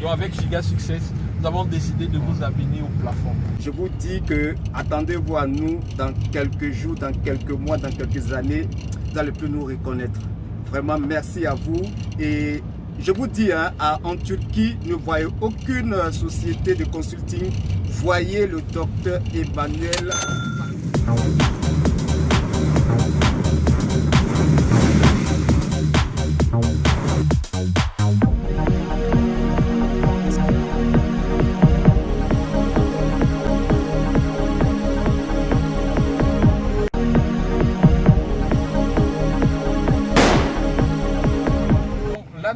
Donc avec Giga Success, nous avons décidé de vous amener au plafond. Je vous dis que attendez-vous à nous dans quelques jours, dans quelques mois, dans quelques années. Vous allez plus nous reconnaître. Vraiment, merci à vous. Et je vous dis, en Turquie, ne voyez aucune société de consulting. Voyez le docteur Emmanuel.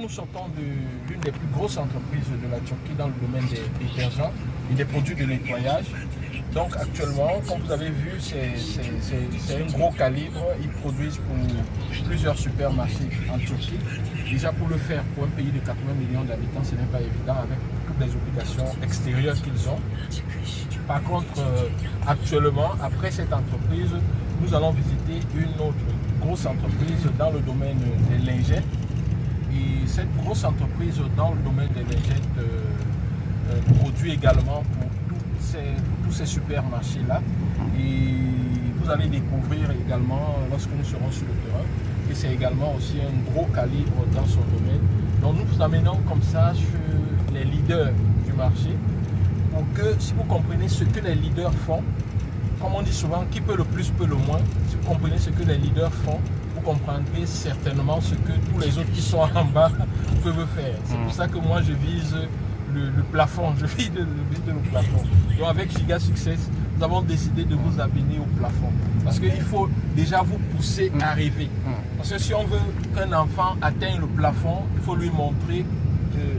Nous sortons de l'une des plus grosses entreprises de la Turquie dans le domaine des détergents et des produits de nettoyage. Donc actuellement, comme vous avez vu, c'est un gros calibre. Ils produisent pour plusieurs supermarchés en Turquie. Déjà pour le faire, pour un pays de 80 millions d'habitants, ce n'est pas évident avec toutes les obligations extérieures qu'ils ont. Par contre, actuellement, après cette entreprise, nous allons visiter une autre grosse entreprise dans le domaine des lingettes. Et cette grosse entreprise dans le domaine des lingettes produit également pour tous ces supermarchés-là. Et vous allez découvrir également lorsque nous serons sur le terrain. Et c'est également aussi un gros calibre dans son domaine. Donc nous vous amenons comme ça sur les leaders du marché pour que si vous comprenez ce que les leaders font, comme on dit souvent, qui peut le plus peut le moins, si vous comprenez ce que les leaders font, vous comprendrez certainement ce que tous les autres qui sont en bas peuvent faire. C'est pour ça que moi je vise le plafond, je vise le plafond. Donc avec Giga Success, nous avons décidé de vous amener au plafond. Parce qu'il faut déjà vous pousser à rêver. Parce que si on veut qu'un enfant atteigne le plafond, il faut lui montrer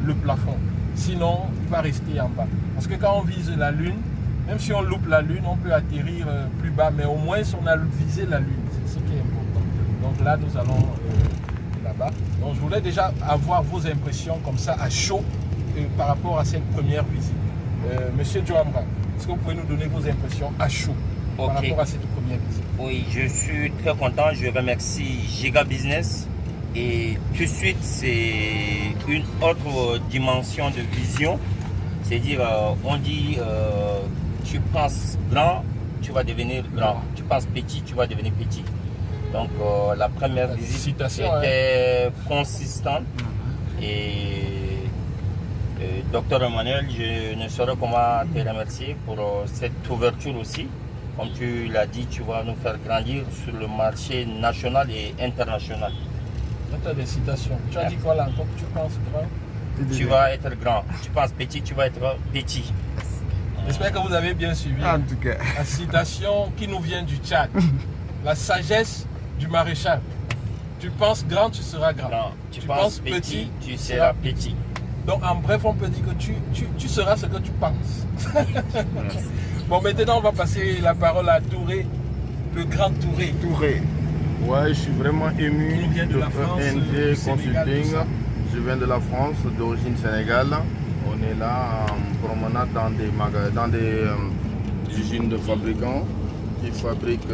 le plafond. Sinon, il va rester en bas. Parce que quand on vise la lune, même si on loupe la lune, on peut atterrir plus bas, mais au moins on a visé la lune. C'est ce qui est important. Donc là, nous allons là-bas. Donc je voulais déjà avoir vos impressions comme ça à chaud par rapport à cette première visite. Monsieur Joamra, est-ce que vous pouvez nous donner vos impressions à chaud par rapport à cette première visite? Oui, je suis très content. Je remercie Giga Business. Et tout de suite, c'est une autre dimension de vision. C'est-à-dire, on dit, tu penses grand, tu vas devenir grand. Tu penses petit, tu vas devenir petit. Donc la première visite était consistante et Docteur Emmanuel, je ne saurais comment te remercier pour cette ouverture aussi. Comme tu l'as dit, tu vas nous faire grandir sur le marché national et international. Tu as des citations. Tu as dit quoi là encore? Tu penses grand? Tu vas être grand. Tu penses petit, tu vas être petit. J'espère que vous avez bien suivi En tout cas. la citation qui nous vient du Tchad. La sagesse du maréchal. Tu penses grand, tu seras grand. Tu penses petit, tu seras petit. Donc en bref, on peut dire que tu seras ce que tu penses. Bon, maintenant on va passer la parole à Touré, le grand Touré. Touré. Ouais, je suis vraiment ému. Qui nous vient de la France, NG Sénégal, Consulting. Je viens de la France, d'origine Sénégal. On est là en promenade dans des usines de fabricants qui fabriquent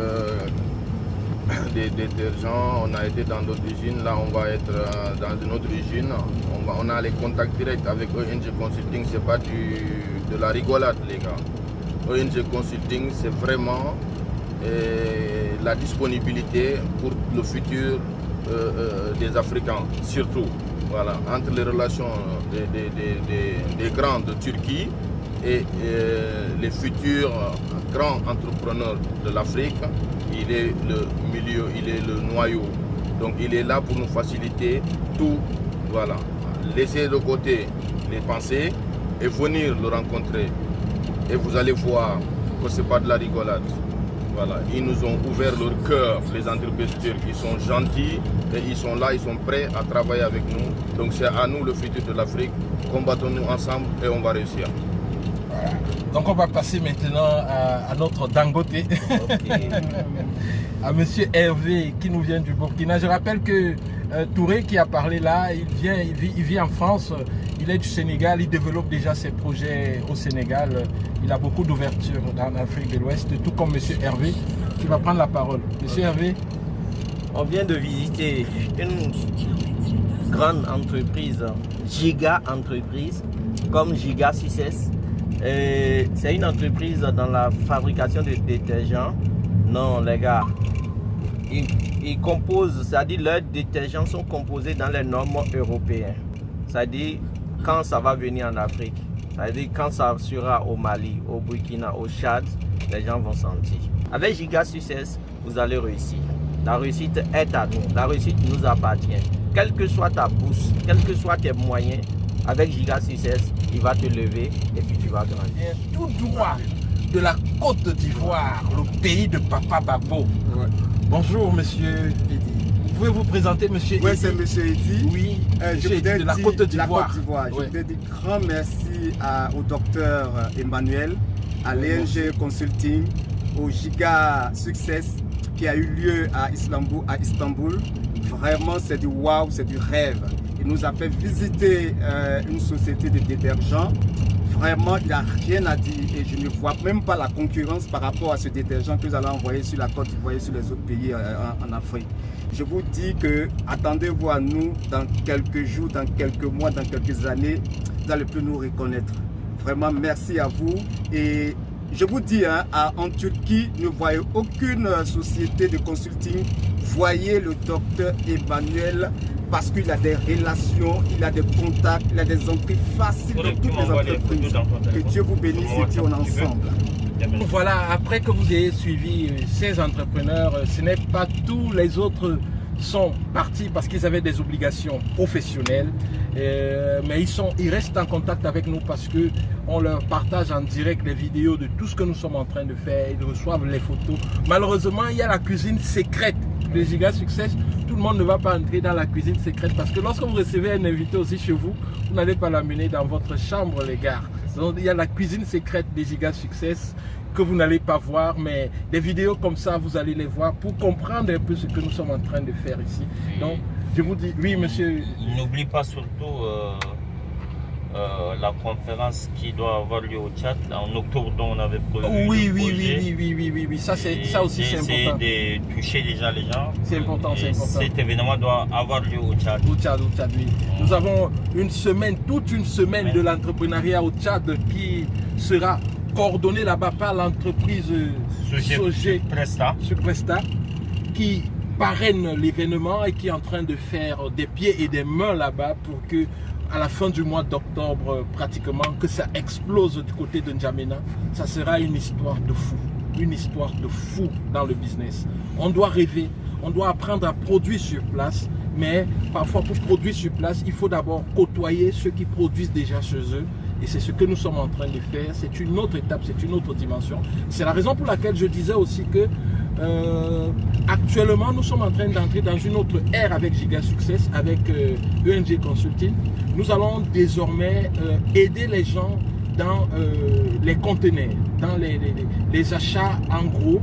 des détergents. On a été dans d'autres usines. Là, on va être dans une autre usine. On a les contacts directs avec ONG Consulting. C'est pas de la rigolade, les gars. ONG Consulting, c'est vraiment la disponibilité pour le futur des Africains, surtout. Voilà, entre les relations des grands de Turquie et les futurs grands entrepreneurs de l'Afrique, il est le milieu, il est le noyau. Donc il est là pour nous faciliter tout. Voilà, laisser de côté les pensées et venir le rencontrer. Et vous allez voir que ce n'est pas de la rigolade. Voilà, ils nous ont ouvert leur cœur, les entreprises turques. Ils sont gentils et ils sont là, ils sont prêts à travailler avec nous. Donc c'est à nous le futur de l'Afrique. Combattons-nous ensemble et on va réussir. Voilà. Donc on va passer maintenant à notre Dangote, à monsieur Hervé qui nous vient du Burkina. Je rappelle que Touré qui a parlé là, il vit en France, il est du Sénégal, il développe déjà ses projets au Sénégal. Il a beaucoup d'ouverture dans l'Afrique de l'Ouest, tout comme monsieur Hervé qui va prendre la parole. Monsieur Hervé. On vient de visiter une grande entreprise, giga entreprise, comme Giga Success. C'est une entreprise dans la fabrication de détergents. Non, les gars, ils composent, c'est-à-dire leurs détergents sont composés dans les normes européennes. C'est-à-dire quand ça va venir en Afrique, c'est-à-dire quand ça sera au Mali, au Burkina, au Tchad, les gens vont sentir. Avec Giga Success, vous allez réussir. La réussite est à nous, la réussite nous appartient. Quelle que soit ta bourse, quels que soient tes moyens, avec Giga Success, il va te lever et puis tu vas grandir. Tout droit de la Côte d'Ivoire, le pays de Papa Babo. Ouais. Bonjour, monsieur Eddy. Vous pouvez vous présenter, monsieur Eddy? Oui, c'est monsieur Eddy. Oui, Je monsieur Eddy voudrais de la dire- Côte de la d'Ivoire. Côte d'Ivoire. Je Ouais. voudrais dire grand merci au docteur Emmanuel, à l'ENG Consulting, au Giga Success qui a eu lieu à Istanbul. Vraiment, c'est du waouh, c'est du rêve. Il nous a fait visiter une société de détergents. Vraiment, il n'y a rien à dire et je ne vois même pas la concurrence par rapport à ce détergent que nous allons envoyer sur la Côte d'Ivoire et sur les autres pays en Afrique. Je vous dis que attendez-vous à nous dans quelques jours, dans quelques mois, dans quelques années, vous allez plus nous reconnaître. Vraiment, merci à vous. Et je vous dis, en Turquie, ne voyez aucune société de consulting. Voyez le docteur Emmanuel parce qu'il a des relations, il a des contacts, il a des entrées faciles dans toutes les entreprises. Que Dieu vous bénisse et puis on est ensemble. Voilà, après que vous ayez suivi ces entrepreneurs, ce n'est pas tous les autres sont partis parce qu'ils avaient des obligations professionnelles, mais ils restent en contact avec nous parce qu'on leur partage en direct les vidéos de tout ce que nous sommes en train de faire, ils reçoivent les photos. Malheureusement, il y a la cuisine secrète de Giga Success. Tout le monde ne va pas entrer dans la cuisine secrète parce que lorsque vous recevez un invité aussi chez vous, vous n'allez pas l'amener dans votre chambre, les gars. Donc, il y a la cuisine secrète des Giga Success que vous n'allez pas voir, mais des vidéos comme ça, vous allez les voir pour comprendre un peu ce que nous sommes en train de faire ici. Donc, je vous dis, oui, monsieur. N'oublie pas surtout la conférence qui doit avoir lieu au Tchad en octobre dont on avait prévu. Oui, ça aussi c'est important. Essayer de toucher déjà les gens. C'est important, c'est important. Cet événement doit avoir lieu au Tchad. Au Tchad, oui. Nous avons une semaine, toute une semaine de l'entrepreneuriat au Tchad qui sera coordonnée là-bas par l'entreprise Sogé Presta qui parraine l'événement et qui est en train de faire des pieds et des mains là-bas pour que à la fin du mois d'octobre pratiquement que ça explose du côté de N'Djamena. Ça sera une histoire de fou dans le business. On doit rêver, on doit apprendre à produire sur place, mais parfois pour produire sur place, il faut d'abord côtoyer ceux qui produisent déjà chez eux. Et c'est ce que nous sommes en train de faire. C'est une autre étape, c'est une autre dimension. C'est la raison pour laquelle je disais aussi que actuellement, nous sommes en train d'entrer dans une autre ère avec Giga Success, avec ENG Consulting. Nous allons désormais aider les gens dans les conteneurs, dans les achats en gros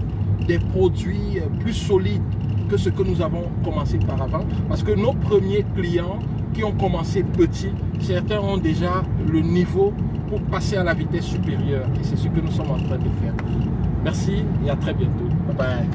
des produits plus solides que ce que nous avons commencé par avant. Parce que nos premiers clients qui ont commencé petits, certains ont déjà le niveau pour passer à la vitesse supérieure. Et c'est ce que nous sommes en train de faire. Merci et à très bientôt. Bye bye.